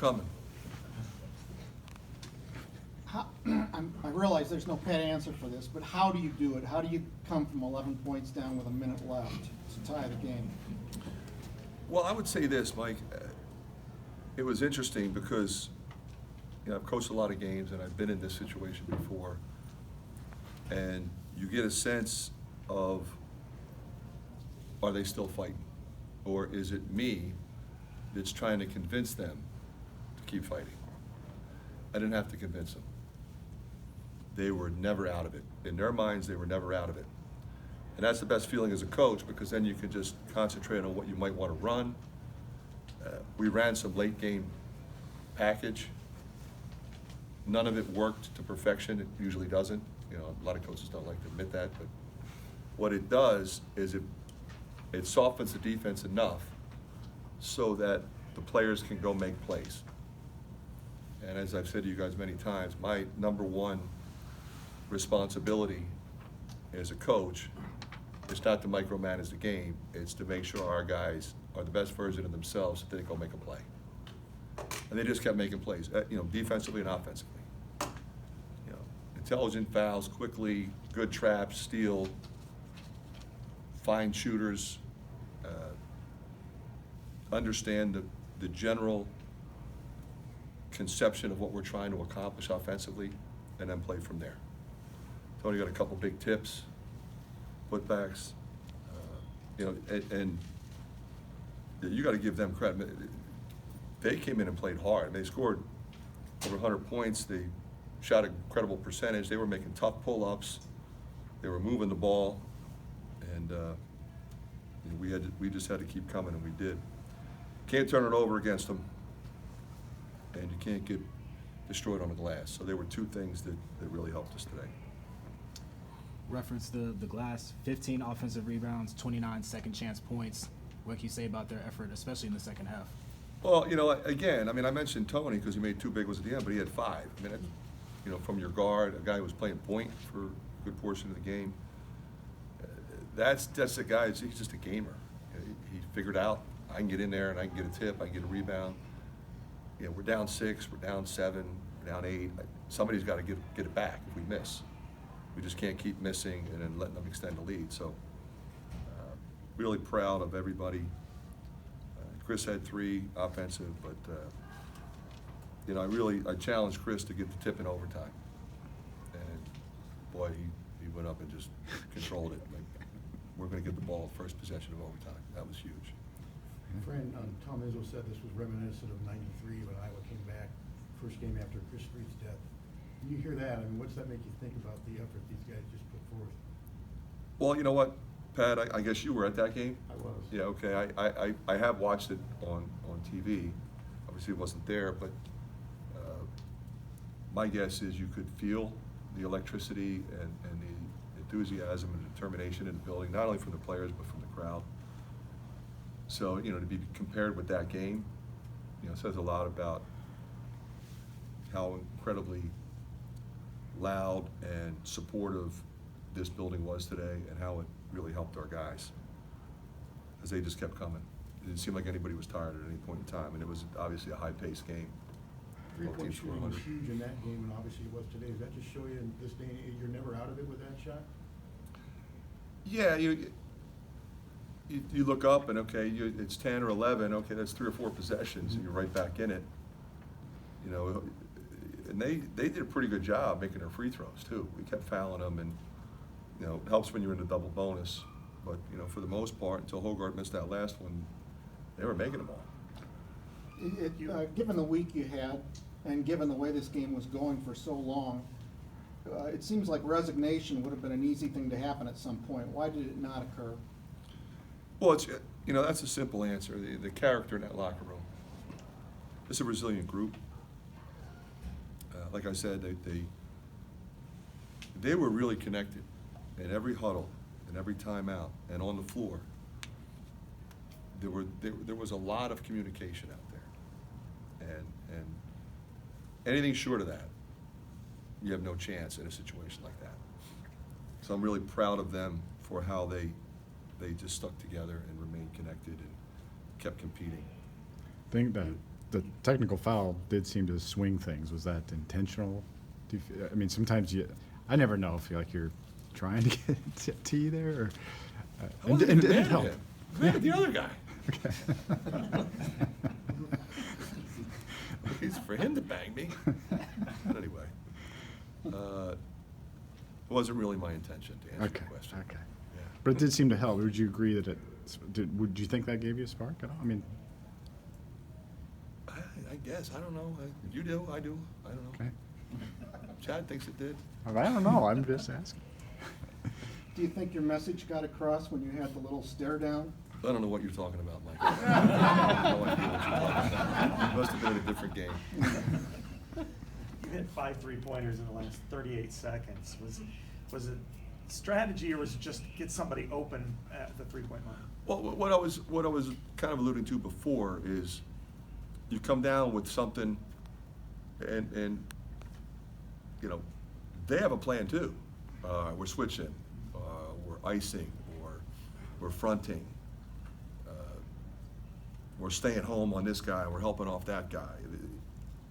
coming. I realize there's no pat answer for this, but how do you do it? How do you come from 11 points down with a minute left to tie the game? Well, I would say this, Mike. It was interesting because, I've coached a lot of games and I've been in this situation before. And you get a sense of, are they still fighting? Or is it me that's trying to convince them to keep fighting? I didn't have to convince them. They were never out of it. In their minds, they were never out of it. And that's the best feeling as a coach, because then you can just concentrate on what you might want to run. We ran some late game package. None of it worked to perfection. It usually doesn't. A lot of coaches don't like to admit that, but what it does is it softens the defense enough so that the players can go make plays. And as I've said to you guys many times, my number one responsibility as a coach is not to micromanage the game. It's to make sure our guys are the best version of themselves so that they go make a play. And they just kept making plays, defensively and offensively. Intelligent fouls quickly, good traps, steal, find shooters, understand the general conception of what we're trying to accomplish offensively, and then play from there. Tony got a couple big tips, putbacks, and you got to give them credit. They came in and played hard. They scored over 100 points. They shot an incredible percentage. They were making tough pull-ups. They were moving the ball, and we just had to keep coming, and we did. Can't turn it over against them, and you can't get destroyed on the glass. So there were two things that really helped us today. Reference the glass, 15 offensive rebounds, 29 second chance points. What can you say about their effort, especially in the second half? Well, again, I mentioned Tony because he made two big ones at the end, but he had five. From your guard, a guy who was playing point for a good portion of the game. That's the guy. He's just a gamer. He figured out I can get in there and I can get a tip, I can get a rebound. We're down 6, we're down 7, we're down 8. Somebody's got to get it back if we miss. We just can't keep missing and then letting them extend the lead. So, really proud of everybody. Chris had 3 offensive, but I challenged Chris to get the tip in overtime, and boy, he went up and just controlled it. We're going to get the ball first possession of overtime. That was huge. Fran, Tom Izzo said this was reminiscent of '93 when Iowa came back, first game after Chris Street's death. When you hear that, what's that make you think about the effort these guys just put forth? Well, you know what, Pat, I guess you were at that game? I was. Yeah, okay. I have watched it on TV. Obviously it wasn't there, but my guess is you could feel the electricity and the enthusiasm and determination in the building, not only from the players but from the crowd. So, to be compared with that game, says a lot about how incredibly loud and supportive this building was today and how it really helped our guys as they just kept coming. It didn't seem like anybody was tired at any point in time, and it was obviously a high-paced game. 3-point shooting was huge in that game, and obviously it was today. Does that just show you in this day and age you're never out of it with that shot? Yeah, you look up and it's 10 or 11. Okay, that's 3 or 4 possessions, and you're right back in it. And they did a pretty good job making their free throws too. We kept fouling them, and it helps when you're in the double bonus. But for the most part, until Hogarth missed that last one, they were making them all. Given the week you had, and given the way this game was going for so long, it seems like resignation would have been an easy thing to happen at some point. Why did it not occur? Well, that's a simple answer. The character in that locker room. It's a resilient group. Like I said, they were really connected in every huddle, in every timeout, and on the floor. There was a lot of communication out there, and anything short of that, you have no chance in a situation like that. So I'm really proud of them for how they they just stuck together and remained connected and kept competing. I think that the technical foul did seem to swing things. Was that intentional? I mean, sometimes I never know if you're trying to get a tee there, or I wasn't even did mad it at help? him. Mad at the other guy. Okay. It's for him to bang me. But anyway, it wasn't really my intention to answer Okay, the question. okay. Yeah. But it did seem to help. Would you agree that would you think that gave you a spark at all? I mean, I guess, I don't know. You do, I do, I don't know. okay. Chad thinks it did. I don't know. I'm just asking. Do you think your message got across when you had the little stare down? I don't know what you're talking about, Mike. I have no idea what you're talking about. You must have been in a different game. You hit 5 3-pointers in the last 38 seconds. Was it strategy, or was it just get somebody open at the 3-point line? Well, what I was kind of alluding to before is you come down with something and you know, they have a plan too. We're switching, we're icing, or we're fronting. We're staying home on this guy, we're helping off that guy.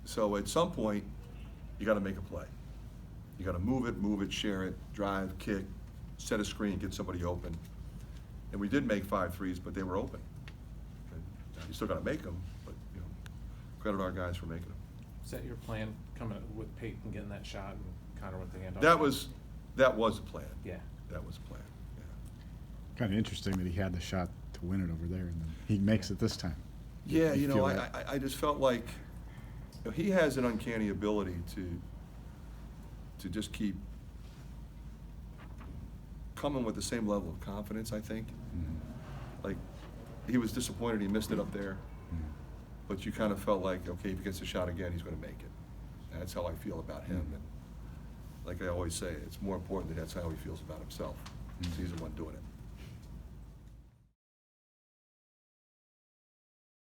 So at some point, you gotta make a play. You gotta move it, share it, drive, kick, set a screen, get somebody open. And we did make 5 threes, but they were open. And you still gotta make them, but, you know, credit our guys for making them. Is that your plan, coming up with Peyton getting that shot and Connor with the handoff? That was the plan. Yeah. That was the plan, yeah. Kind of interesting that he had the shot to win it over there, and then he makes it this time. Yeah, you know, feel that? I just felt like, you know, he has an uncanny ability to just keep coming with the same level of confidence, I think. Mhm. Like, he was disappointed he missed it up there, Mhm. but you kind of felt like, okay, if he gets a shot again, he's gonna make it. That's how I feel about him, and like I always say, it's more important that that's how he feels about himself, 'cause he's the one doing it.